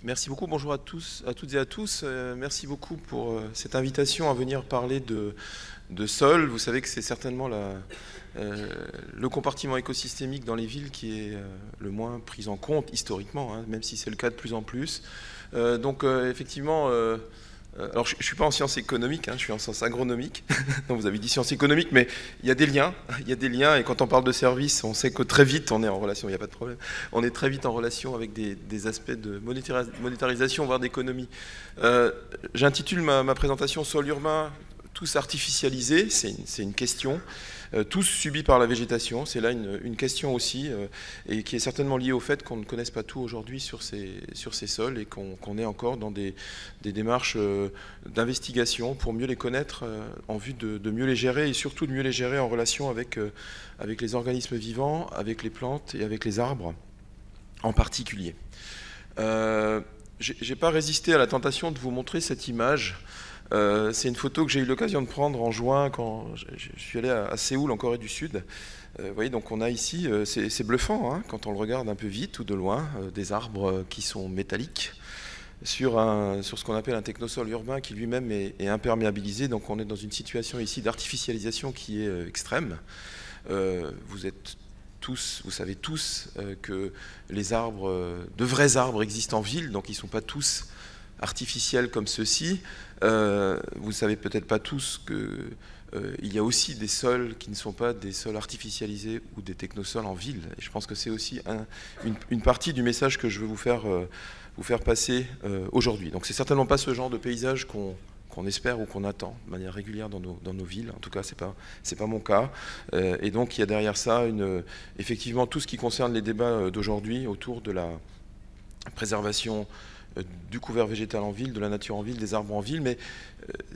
Merci beaucoup, bonjour à tous, à toutes et à tous. Merci beaucoup pour cette invitation à venir parler de sol. Vous savez que c'est certainement le compartiment écosystémique dans les villes qui est le moins pris en compte historiquement, hein, même si c'est le cas de plus en plus. Effectivement, alors je ne suis pas en sciences économiques, hein, je suis en sciences agronomiques. Donc vous avez dit sciences économiques, mais il y a des liens, et quand on parle de services, on sait que très vite on est en relation, il n'y a pas de problème, on est très vite en relation avec des aspects de monétarisation, voire d'économie. J'intitule ma présentation Sol urbain, tous artificialisés, c'est une question. Tous subis par la végétation, c'est là une question aussi, et qui est certainement liée au fait qu'on ne connaisse pas tout aujourd'hui sur ces sols et qu'on est encore dans des démarches d'investigation pour mieux les connaître, en vue de mieux les gérer et surtout de mieux les gérer en relation avec les organismes vivants, avec les plantes et avec les arbres en particulier. J'ai pas résisté à la tentation de vous montrer cette image. C'est une photo que j'ai eu l'occasion de prendre en juin quand je suis allé à Séoul en Corée du Sud. Vous voyez, donc on a ici, c'est bluffant, hein, quand on le regarde un peu vite ou de loin, des arbres qui sont métalliques sur ce qu'on appelle un technosol urbain qui lui-même est imperméabilisé. Donc on est dans une situation ici d'artificialisation qui est extrême. Vous savez tous que les arbres, de vrais arbres existent en ville, donc ils ne sont pas tous artificiels comme ceux-ci. Vous ne savez peut-être pas tous qu'il y a aussi des sols qui ne sont pas des sols artificialisés ou des technosols en ville. Et je pense que c'est aussi une partie du message que je veux vous faire passer aujourd'hui. Donc c'est certainement pas ce genre de paysage qu'on espère ou qu'on attend de manière régulière dans nos villes. En tout cas, c'est pas mon cas. Et donc il y a derrière ça effectivement tout ce qui concerne les débats d'aujourd'hui autour de la préservation du couvert végétal en ville, de la nature en ville, des arbres en ville. Mais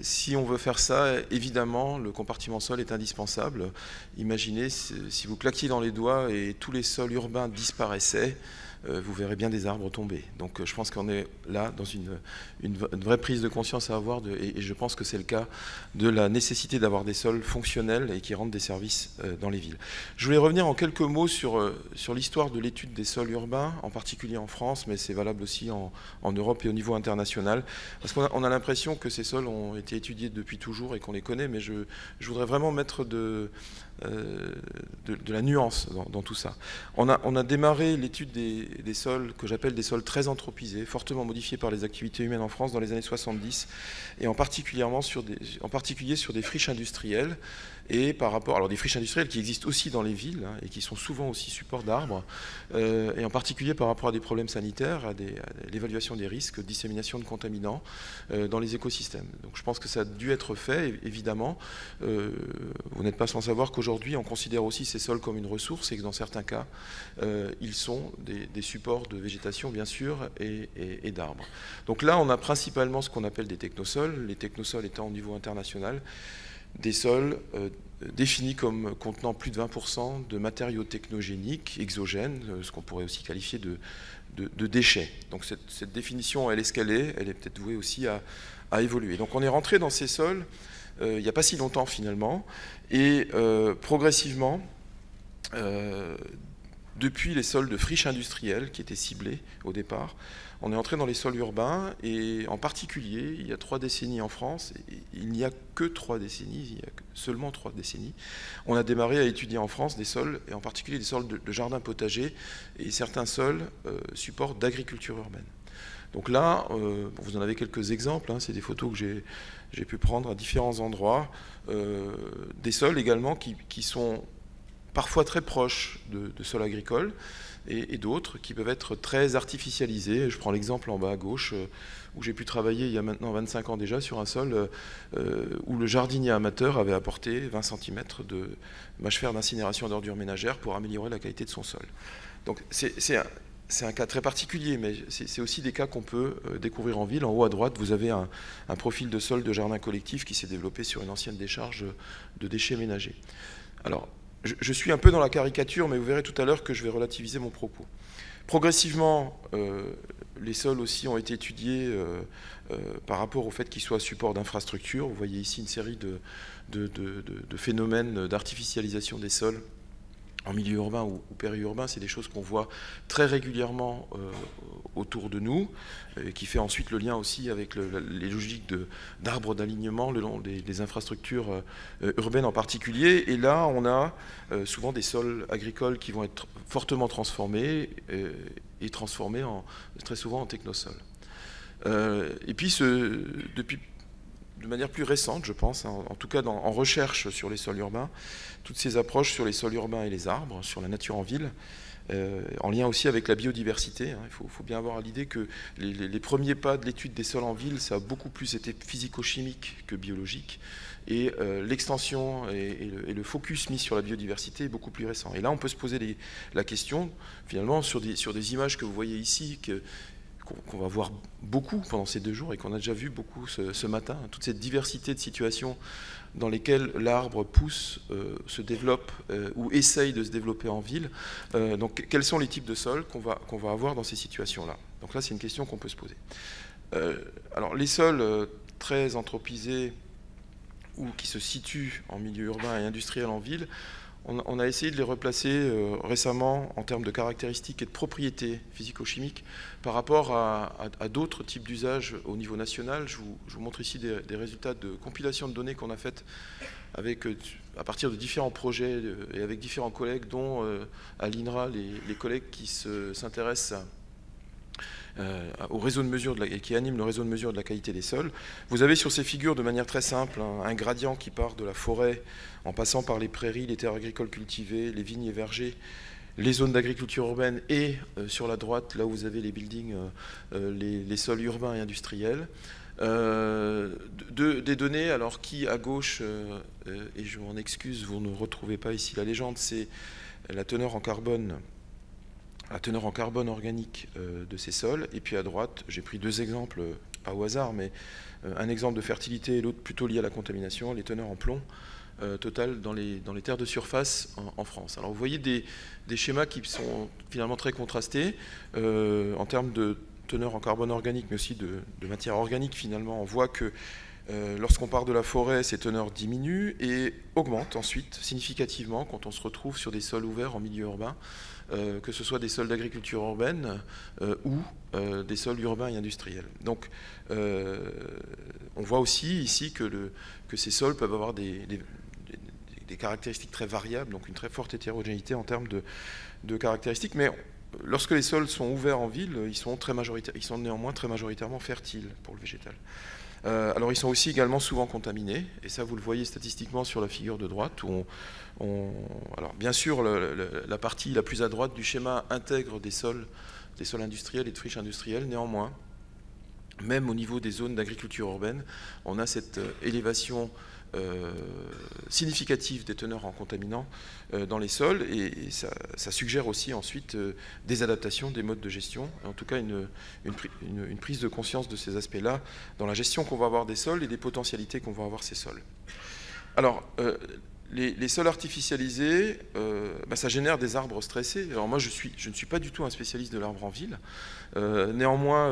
si on veut faire ça, évidemment, le compartiment sol est indispensable. Imaginez si vous claquiez dans les doigts et tous les sols urbains disparaissaient, vous verrez bien des arbres tomber. Donc je pense qu'on est là dans une vraie prise de conscience à avoir, et je pense que c'est le cas de la nécessité d'avoir des sols fonctionnels et qui rendent des services dans les villes. Je voulais revenir en quelques mots sur l'histoire de l'étude des sols urbains, en particulier en France, mais c'est valable aussi en Europe et au niveau international, parce qu'on a l'impression que ces sols ont été étudiés depuis toujours et qu'on les connaît, mais je voudrais vraiment mettre de la nuance dans tout ça. On a démarré l'étude des sols que j'appelle des sols très anthropisés, fortement modifiés par les activités humaines en France dans les années 70, et en particulier sur des friches industrielles, et alors des friches industrielles qui existent aussi dans les villes, hein, et qui sont souvent aussi support d'arbres, et en particulier par rapport à des problèmes sanitaires, à l'évaluation des risques, dissémination de contaminants dans les écosystèmes. Donc je pense que ça a dû être fait, évidemment. Vous n'êtes pas sans savoir qu'aujourd'hui on considère aussi ces sols comme une ressource, et que dans certains cas ils sont des supports de végétation bien sûr et d'arbres. Donc là on a principalement ce qu'on appelle des technosols, les technosols étant au niveau international des sols définis comme contenant plus de 20% de matériaux technogéniques, exogènes, ce qu'on pourrait aussi qualifier de déchets. Donc cette définition, elle est ce qu'elle est, elle est peut-être vouée aussi à évoluer. Donc on est rentré dans ces sols il n'y a pas si longtemps finalement, et progressivement, depuis les sols de friches industrielles qui étaient ciblés au départ, on est entré dans les sols urbains, et en particulier, il y a 3 décennies en France, et il n'y a que 3 décennies, il y a seulement 3 décennies, on a démarré à étudier en France des sols, et en particulier des sols de jardins potagers, et certains sols supports d'agriculture urbaine. Donc là, vous en avez quelques exemples, hein, c'est des photos que j'ai pu prendre à différents endroits, des sols également qui sont parfois très proches de sols agricoles, et d'autres qui peuvent être très artificialisés. Je prends l'exemple en bas à gauche, où j'ai pu travailler il y a maintenant 25 ans déjà sur un sol où le jardinier amateur avait apporté 20 cm de mâchefers d'incinération d'ordures ménagères pour améliorer la qualité de son sol. Donc c'est un cas très particulier, mais c'est aussi des cas qu'on peut découvrir en ville. En haut à droite, vous avez un profil de sol de jardin collectif qui s'est développé sur une ancienne décharge de déchets ménagers. Alors, je suis un peu dans la caricature, mais vous verrez tout à l'heure que je vais relativiser mon propos. Progressivement, les sols aussi ont été étudiés par rapport au fait qu'ils soient support d'infrastructures. Vous voyez ici une série de phénomènes d'artificialisation des sols en milieu urbain ou périurbain, c'est des choses qu'on voit très régulièrement autour de nous, qui fait ensuite le lien aussi avec les logiques d'arbres d'alignement le long des infrastructures urbaines en particulier. Et là, on a souvent des sols agricoles qui vont être fortement transformés et transformés très souvent en technosols. Et puis, depuis de manière plus récente, je pense, en tout cas en recherche sur les sols urbains, toutes ces approches sur les sols urbains et les arbres, sur la nature en ville, en lien aussi avec la biodiversité. Il faut bien avoir à l'idée que les premiers pas de l'étude des sols en ville, ça a beaucoup plus été physico-chimique que biologique, et l'extension et le focus mis sur la biodiversité est beaucoup plus récent. Et là, on peut se poser la question, finalement, sur des images que vous voyez ici, qu'on va voir beaucoup pendant ces 2 jours et qu'on a déjà vu beaucoup ce matin, toute cette diversité de situations dans lesquelles l'arbre pousse, se développe ou essaye de se développer en ville. Donc quels sont les types de sols qu'on va avoir dans ces situations-là? Donc là, c'est une question qu'on peut se poser. Alors les sols très anthropisés ou qui se situent en milieu urbain et industriel en ville, on a essayé de les replacer récemment en termes de caractéristiques et de propriétés physico-chimiques par rapport à d'autres types d'usages au niveau national. Je vous montre ici des résultats de compilation de données qu'on a faites à partir de différents projets et avec différents collègues, dont à l'INRA les collègues qui s'intéressent au réseau de mesure et qui anime le réseau de mesure de la qualité des sols. Vous avez sur ces figures de manière très simple un gradient qui part de la forêt en passant par les prairies, les terres agricoles cultivées, les vignes et vergers, les zones d'agriculture urbaine et sur la droite, là où vous avez les buildings, les sols urbains et industriels. Des données, alors qui à gauche, et je m'en excuse, vous ne retrouvez pas ici la légende, c'est la teneur en carbone organique de ces sols. Et puis à droite, j'ai pris 2 exemples, pas au hasard, mais un exemple de fertilité et l'autre plutôt lié à la contamination, les teneurs en plomb total dans les terres de surface en France. Alors vous voyez des schémas qui sont finalement très contrastés en termes de teneur en carbone organique, mais aussi de matière organique. Finalement, on voit que lorsqu'on part de la forêt, ces teneurs diminuent et augmentent ensuite significativement quand on se retrouve sur des sols ouverts en milieu urbain, que ce soit des sols d'agriculture urbaine ou des sols urbains et industriels. Donc on voit aussi ici que ces sols peuvent avoir des caractéristiques très variables, donc une très forte hétérogénéité en termes de caractéristiques, mais lorsque les sols sont ouverts en ville, ils sont néanmoins très majoritairement fertiles pour le végétal. Alors ils sont aussi également souvent contaminés, et ça vous le voyez statistiquement sur la figure de droite, où alors bien sûr la partie la plus à droite du schéma intègre des sols industriels et de friches industrielles. Néanmoins, même au niveau des zones d'agriculture urbaine, on a cette élévation significative des teneurs en contaminants dans les sols, et ça suggère aussi ensuite des adaptations des modes de gestion, en tout cas une prise de conscience de ces aspects-là dans la gestion qu'on va avoir des sols et des potentialités qu'on va avoir ces sols. Alors, les sols artificialisés, ça génère des arbres stressés. Alors moi, je ne suis pas du tout un spécialiste de l'arbre en ville. Néanmoins,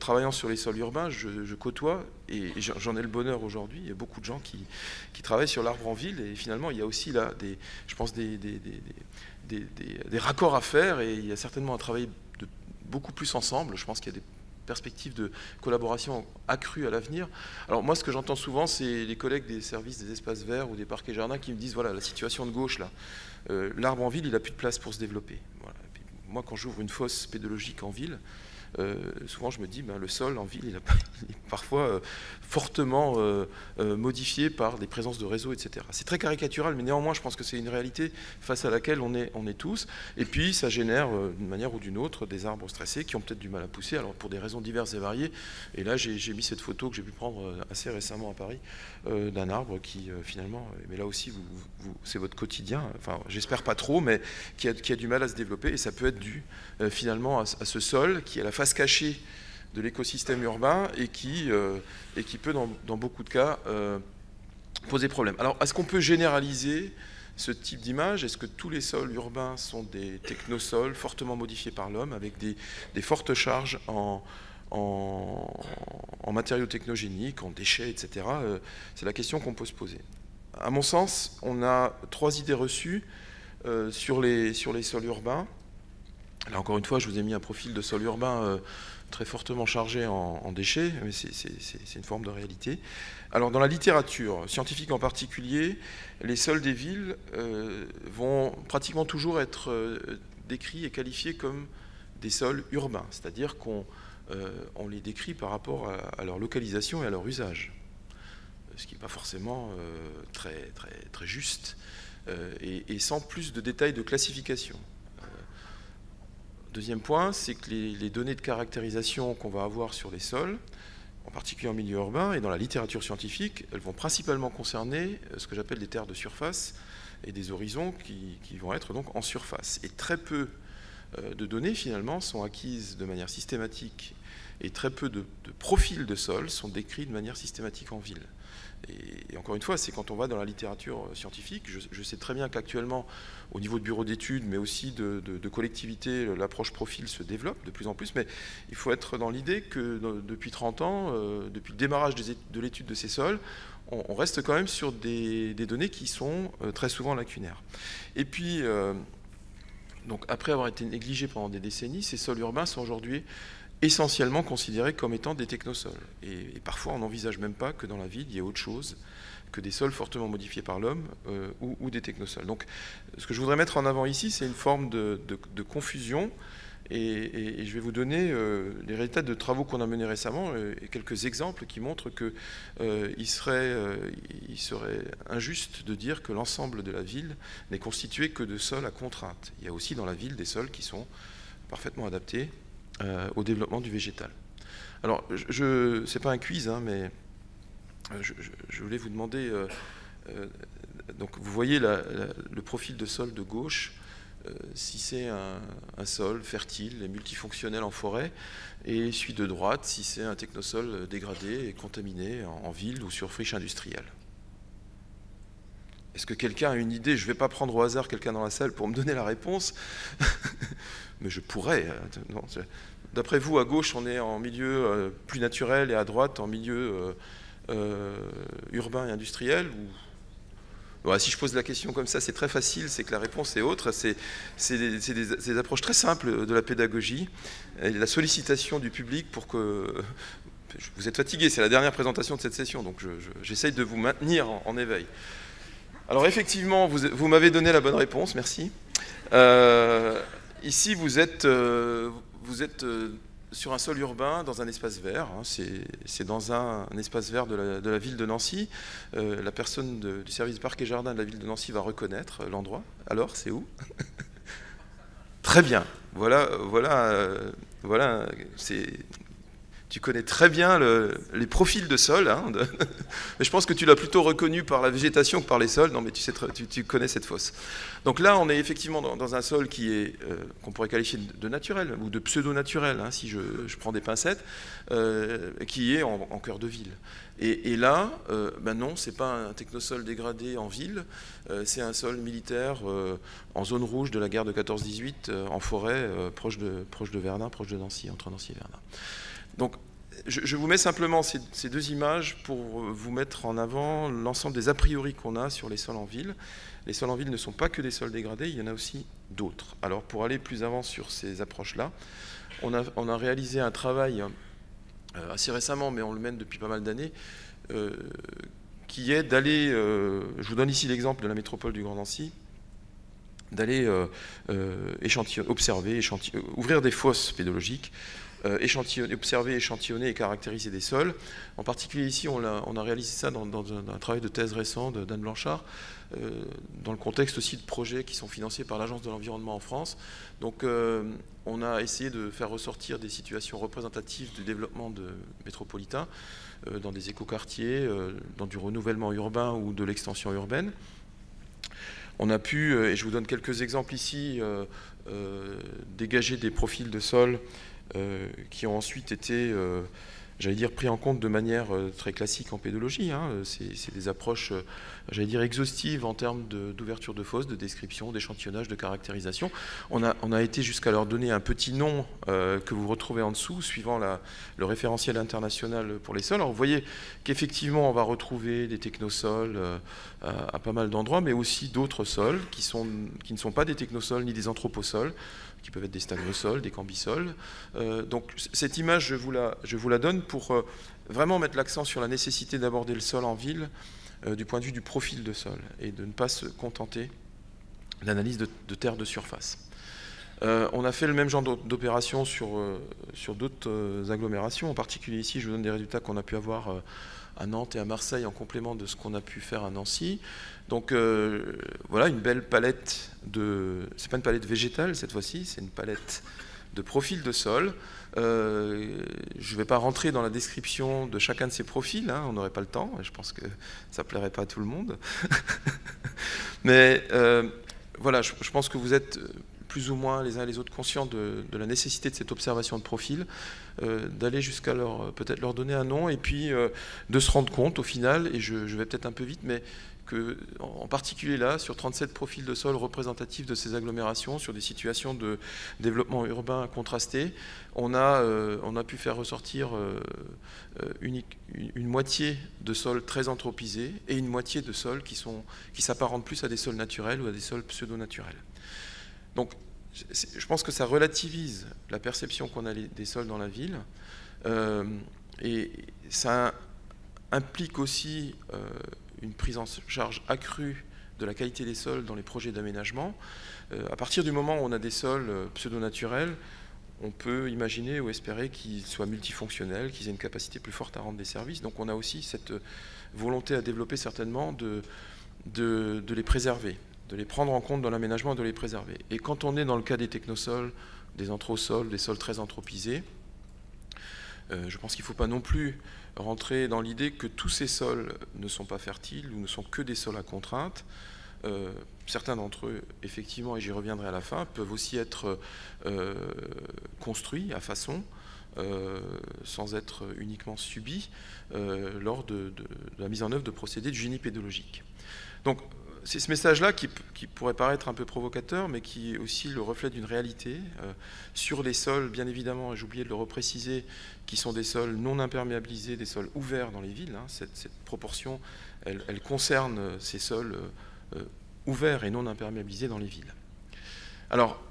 travaillant sur les sols urbains, je côtoie, et j'en ai le bonheur aujourd'hui, il y a beaucoup de gens qui travaillent sur l'arbre en ville, et finalement, il y a aussi là, je pense, des raccords à faire, et il y a certainement un travail beaucoup plus ensemble. Je pense qu'il y a des perspectives de collaboration accrue à l'avenir. Alors moi, ce que j'entends souvent, c'est les collègues des services des espaces verts ou des parcs et jardins qui me disent, voilà, la situation de gauche, là, l'arbre en ville, il n'a plus de place pour se développer. Voilà. Moi, quand j'ouvre une fosse pédologique en ville, souvent je me dis, le sol en ville, il est parfois fortement modifié par des présences de réseaux, etc. C'est très caricatural, mais néanmoins, je pense que c'est une réalité face à laquelle on est tous. Et puis, ça génère, d'une manière ou d'une autre, des arbres stressés qui ont peut-être du mal à pousser, alors pour des raisons diverses et variées. Et là, j'ai mis cette photo que j'ai pu prendre assez récemment à Paris, d'un arbre qui, finalement, mais là aussi, c'est votre quotidien, enfin, j'espère pas trop, mais qui a du mal à se développer, et ça peut être dû, finalement, à ce sol qui est à la face cachée de l'écosystème urbain et qui peut, dans beaucoup de cas, poser problème. Alors, est-ce qu'on peut généraliser ce type d'image? Est-ce que tous les sols urbains sont des technosols fortement modifiés par l'homme, avec des fortes charges en matériaux technogéniques, en déchets, etc. C'est la question qu'on peut se poser. À mon sens, on a 3 idées reçues sur les sols urbains. Là, encore une fois, je vous ai mis un profil de sol urbain très fortement chargé en déchets, mais c'est une forme de réalité. Alors, dans la littérature scientifique en particulier, les sols des villes vont pratiquement toujours être décrits et qualifiés comme des sols urbains, c'est-à-dire qu'on les décrit par rapport à leur localisation et à leur usage, ce qui n'est pas forcément très juste, et sans plus de détails de classification. Deuxième point, c'est que les données de caractérisation qu'on va avoir sur les sols, en particulier en milieu urbain et dans la littérature scientifique, elles vont principalement concerner ce que j'appelle des terres de surface et des horizons qui vont être donc en surface. Et très peu de données, finalement, sont acquises de manière systématique et très peu de profils de sol sont décrits de manière systématique en ville. Et encore une fois, c'est quand on va dans la littérature scientifique, je sais très bien qu'actuellement, au niveau de bureaux d'études, mais aussi de collectivités, l'approche profil se développe de plus en plus, mais il faut être dans l'idée que depuis 30 ans, depuis le démarrage de l'étude de ces sols, on reste quand même sur des données qui sont très souvent lacunaires. Et puis, donc après avoir été négligés pendant des décennies, ces sols urbains sont aujourd'hui essentiellement considérés comme étant des technosols. Et parfois, on n'envisage même pas que dans la ville, il y ait autre chose que des sols fortement modifiés par l'homme ou des technosols. Donc, ce que je voudrais mettre en avant ici, c'est une forme de confusion. Et je vais vous donner les résultats de travaux qu'on a menés récemment et quelques exemples qui montrent qu'il serait injuste de dire que l'ensemble de la ville n'est constitué que de sols à contrainte. Il y a aussi dans la ville des sols qui sont parfaitement adaptés au développement du végétal. Alors, ce n'est pas un quiz, hein, mais je voulais vous demander, donc vous voyez le profil de sol de gauche, si c'est un sol fertile et multifonctionnel en forêt, et celui de droite, si c'est un technosol dégradé et contaminé en ville ou sur friche industrielle. Est-ce que quelqu'un a une idée? Je ne vais pas prendre au hasard quelqu'un dans la salle pour me donner la réponse, mais je pourrais. D'après vous, à gauche, on est en milieu plus naturel et à droite, en milieu urbain et industriel ou... Bon, si je pose la question comme ça, c'est très facile, c'est que la réponse est autre. C'est des approches très simples de la pédagogie, et la sollicitation du public pour que... Vous êtes fatigué, c'est la dernière présentation de cette session, donc j'essaye de vous maintenir en éveil. Alors effectivement, vous m'avez donné la bonne réponse, merci. Ici, vous êtes sur un sol urbain, dans un espace vert. Hein, c'est dans un espace vert de la ville de Nancy. La personne du service parc et jardin de la ville de Nancy va reconnaître l'endroit. Alors, c'est où? Très bien. Voilà. Tu connais très bien les profils de sol, hein, mais je pense que tu l'as plutôt reconnu par la végétation que par les sols. Non, mais tu connais cette fosse. Donc là, on est effectivement dans un sol qui est, qu'on pourrait qualifier de naturel, ou de pseudo-naturel, hein, si je prends des pincettes, qui est en cœur de ville. Et là, ben non, c'est pas un technosol dégradé en ville, c'est un sol militaire en zone rouge de la guerre de 14-18, en forêt, proche de Verdun, proche de Nancy, entre Nancy et Verdun. Donc, je vous mets simplement ces deux images pour vous mettre en avant l'ensemble des a priori qu'on a sur les sols en ville. Les sols en ville ne sont pas que des sols dégradés, il y en a aussi d'autres. Alors, pour aller plus avant sur ces approches-là, on a réalisé un travail assez récemment, mais on le mène depuis pas mal d'années, qui est d'aller, je vous donne ici l'exemple de la métropole du Grand Nancy, d'aller observer, ouvrir des fosses pédologiques, observer, échantillonner et caractériser des sols. En particulier ici, on a réalisé ça dans un travail de thèse récent d'Anne Blanchard, dans le contexte aussi de projets qui sont financés par l'Agence de l'environnement en France. Donc on a essayé de faire ressortir des situations représentatives du développement métropolitain dans des écoquartiers, dans du renouvellement urbain ou de l'extension urbaine. On a pu, et je vous donne quelques exemples ici, dégager des profils de sol qui ont ensuite été j'allais dire, pris en compte de manière très classique en pédologie. Hein. C'est des approches, j'allais dire, exhaustives en termes d'ouverture de fosses, de description, d'échantillonnage, de caractérisation. On a été jusqu'à leur donner un petit nom que vous retrouvez en dessous, suivant le référentiel international pour les sols. Alors vous voyez qu'effectivement, on va retrouver des technosols à pas mal d'endroits, mais aussi d'autres sols qui ne sont pas des technosols ni des anthroposols, qui peuvent être des stagnosols, des cambisols. Donc cette image, je vous la donne pour vraiment mettre l'accent sur la nécessité d'aborder le sol en ville du point de vue du profil de sol et de ne pas se contenter d'analyse de terre de surface. On a fait le même genre d'opération sur d'autres agglomérations. En particulier ici, je vous donne des résultats qu'on a pu avoir à Nantes et à Marseille en complément de ce qu'on a pu faire à Nancy. Donc voilà une belle palette c'est pas une palette végétale cette fois-ci, c'est une palette de profils de sol. Je ne vais pas rentrer dans la description de chacun de ces profils, hein, on n'aurait pas le temps, et je pense que ça ne plairait pas à tout le monde. Mais voilà, je pense que vous êtes plus ou moins les uns et les autres conscients de la nécessité de cette observation de profil, d'aller jusqu'à peut-être leur donner un nom, et puis de se rendre compte au final, et je vais peut-être un peu vite, mais en particulier là, sur 37 profils de sol représentatifs de ces agglomérations, sur des situations de développement urbain contrasté, on a pu faire ressortir une moitié de sols très anthropisés et une moitié de sols qui s'apparentent plus à des sols naturels ou à des sols pseudo-naturels. Donc je pense que ça relativise la perception qu'on a des sols dans la ville, et ça implique aussi une prise en charge accrue de la qualité des sols dans les projets d'aménagement. À partir du moment où on a des sols pseudo-naturels, on peut imaginer ou espérer qu'ils soient multifonctionnels, qu'ils aient une capacité plus forte à rendre des services. Donc on a aussi cette volonté à développer certainement de les préserver, de les prendre en compte dans l'aménagement et de les préserver. Et quand on est dans le cas des technosols, des anthrosols, des sols très anthropisés, je pense qu'il ne faut pas non plus rentrer dans l'idée que tous ces sols ne sont pas fertiles ou ne sont que des sols à contrainte. Certains d'entre eux, effectivement, et j'y reviendrai à la fin, peuvent aussi être construits à façon, sans être uniquement subis, lors de la mise en œuvre de procédés de génie pédologique. Donc, c'est ce message-là qui pourrait paraître un peu provocateur, mais qui est aussi le reflet d'une réalité sur les sols, bien évidemment, et j'ai oublié de le repréciser, qui sont des sols non imperméabilisés, des sols ouverts dans les villes. Hein. Cette proportion, elle concerne ces sols ouverts et non imperméabilisés dans les villes. Alors,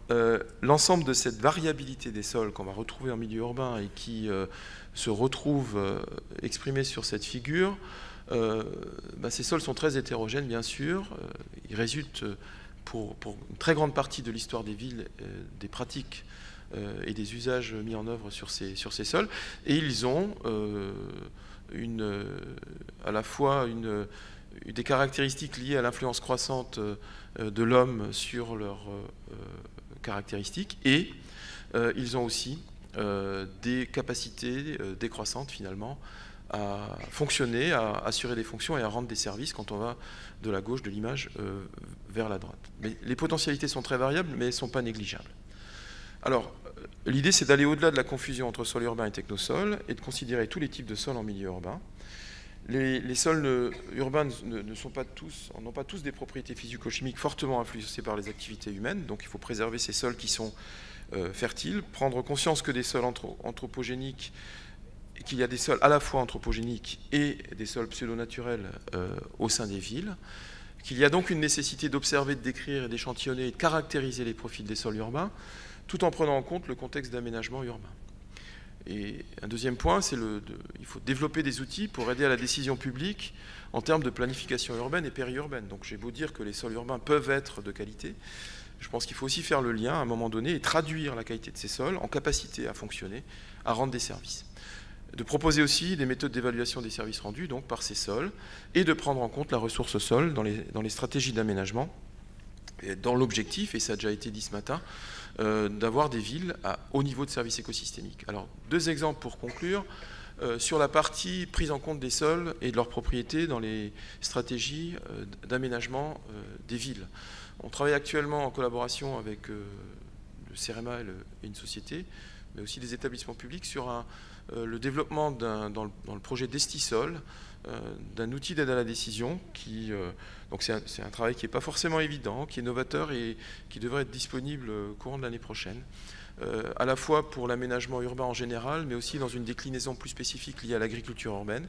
l'ensemble de cette variabilité des sols qu'on va retrouver en milieu urbain et qui se retrouve exprimée sur cette figure, ces sols sont très hétérogènes, bien sûr. Ils résultent pour une très grande partie de l'histoire des villes des pratiques et des usages mis en œuvre sur ces sols. Et ils ont à la fois des caractéristiques liées à l'influence croissante de l'homme sur leurs caractéristiques, et ils ont aussi des capacités décroissantes finalement à fonctionner, à assurer des fonctions et à rendre des services quand on va de la gauche de l'image vers la droite. Mais les potentialités sont très variables, mais elles ne sont pas négligeables. Alors, l'idée, c'est d'aller au-delà de la confusion entre sol urbain et technosol et de considérer tous les types de sols en milieu urbain. Les sols urbains n'ont pas tous des propriétés physico-chimiques fortement influencées par les activités humaines, donc il faut préserver ces sols qui sont fertiles, prendre conscience que des sols anthropogéniques, qu'il y a des sols à la fois anthropogéniques et des sols pseudo-naturels au sein des villes, qu'il y a donc une nécessité d'observer, de décrire, d'échantillonner et de caractériser les profils des sols urbains, tout en prenant en compte le contexte d'aménagement urbain. Et un deuxième point, c'est il faut développer des outils pour aider à la décision publique en termes de planification urbaine et périurbaine. Donc j'ai beau dire que les sols urbains peuvent être de qualité, je pense qu'il faut aussi faire le lien à un moment donné et traduire la qualité de ces sols en capacité à fonctionner, à rendre des services. De proposer aussi des méthodes d'évaluation des services rendus donc par ces sols et de prendre en compte la ressource sol dans les stratégies d'aménagement, dans l'objectif, et ça a déjà été dit ce matin, d'avoir des villes à haut niveau de services écosystémiques. Alors, deux exemples pour conclure. Sur la partie prise en compte des sols et de leurs propriétés dans les stratégies d'aménagement des villes. On travaille actuellement en collaboration avec le CEREMA et une société, mais aussi des établissements publics, sur le développement dans le projet Destisol, d'un outil d'aide à la décision donc c'est un travail qui n'est pas forcément évident, qui est novateur et qui devrait être disponible au courant de l'année prochaine, à la fois pour l'aménagement urbain en général, mais aussi dans une déclinaison plus spécifique liée à l'agriculture urbaine.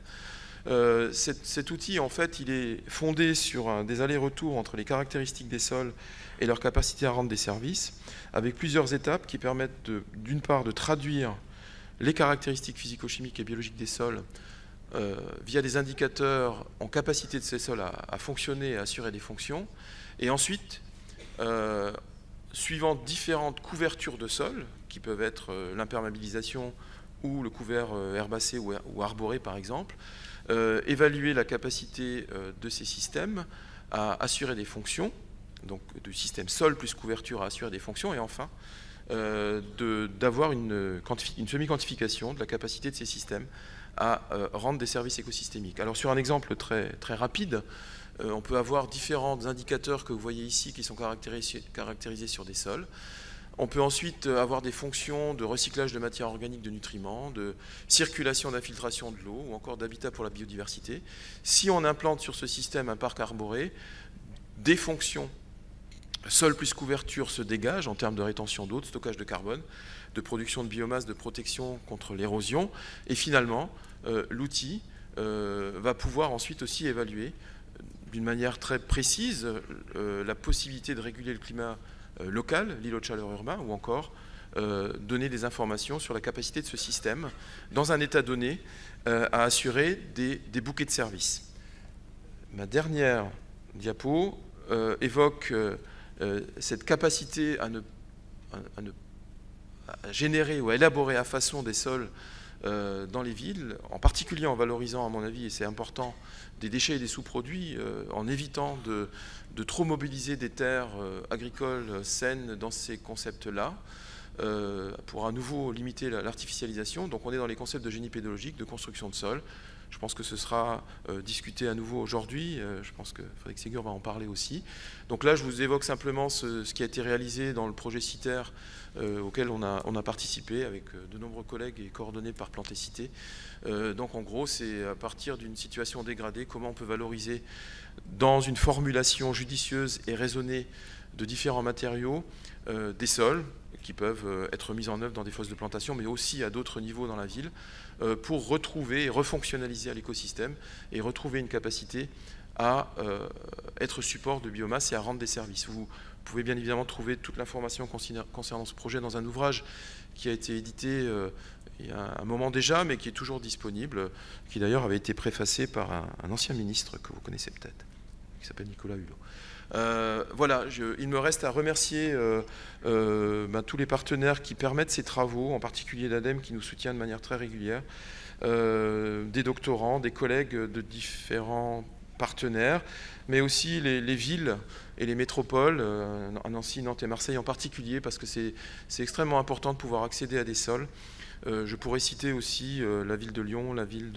Cet outil, en fait, il est fondé sur des allers-retours entre les caractéristiques des sols et leur capacité à rendre des services, avec plusieurs étapes qui permettent d'une part de traduire les caractéristiques physico-chimiques et biologiques des sols via des indicateurs en capacité de ces sols à fonctionner et à assurer des fonctions, et ensuite, suivant différentes couvertures de sol, qui peuvent être l'imperméabilisation ou le couvert herbacé ou arboré par exemple, évaluer la capacité de ces systèmes à assurer des fonctions, donc du système sol plus couverture à assurer des fonctions, et enfin d'avoir une semi-quantification de la capacité de ces systèmes à rendre des services écosystémiques. Alors sur un exemple très, très rapide, on peut avoir différents indicateurs que vous voyez ici qui sont caractérisés sur des sols. On peut ensuite avoir des fonctions de recyclage de matières organiques, de nutriments, de circulation, d'infiltration de l'eau ou encore d'habitat pour la biodiversité. Si on implante sur ce système un parc arboré, des fonctions sol plus couverture se dégagent en termes de rétention d'eau, de stockage de carbone, de production de biomasse, de protection contre l'érosion. Et finalement, l'outil va pouvoir ensuite aussi évaluer d'une manière très précise la possibilité de réguler le climat local, l'îlot de chaleur urbain, ou encore donner des informations sur la capacité de ce système, dans un état donné, à assurer des bouquets de services. Ma dernière diapo évoque cette capacité à générer ou à élaborer à façon des sols dans les villes, en particulier en valorisant, à mon avis, et c'est important, des déchets et des sous-produits, en évitant de trop mobiliser des terres agricoles saines dans ces concepts-là, pour à nouveau limiter l'artificialisation. Donc on est dans les concepts de génie pédologique, de construction de sol. Je pense que ce sera discuté à nouveau aujourd'hui. Je pense que Frédéric Ségur va en parler aussi. Donc là, je vous évoque simplement ce qui a été réalisé dans le projet CITER auquel on a participé avec de nombreux collègues et coordonné par Planté Cité. Donc en gros, c'est à partir d'une situation dégradée, comment on peut valoriser dans une formulation judicieuse et raisonnée de différents matériaux des sols qui peuvent être mis en œuvre dans des fosses de plantation, mais aussi à d'autres niveaux dans la ville, pour retrouver et refonctionnaliser à l'écosystème et retrouver une capacité à être support de biomasse et à rendre des services. Vous pouvez bien évidemment trouver toute l'information concernant ce projet dans un ouvrage qui a été édité il y a un moment déjà, mais qui est toujours disponible, qui d'ailleurs avait été préfacé par un ancien ministre que vous connaissez peut-être, qui s'appelle Nicolas Hulot. Voilà, il me reste à remercier tous les partenaires qui permettent ces travaux, en particulier l'ADEME qui nous soutient de manière très régulière, des doctorants, des collègues de différents partenaires, mais aussi les villes et les métropoles, Nancy, Nantes et Marseille en particulier, parce que c'est extrêmement important de pouvoir accéder à des sols. Je pourrais citer aussi la ville de Lyon, la ville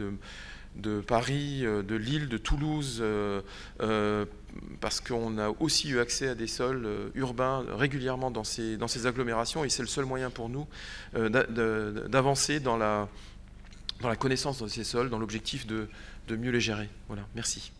de Paris, de Lille, de Toulouse, parce qu'on a aussi eu accès à des sols urbains régulièrement dans ces agglomérations, et c'est le seul moyen pour nous d'avancer dans la connaissance de ces sols, dans l'objectif de mieux les gérer. Voilà, merci.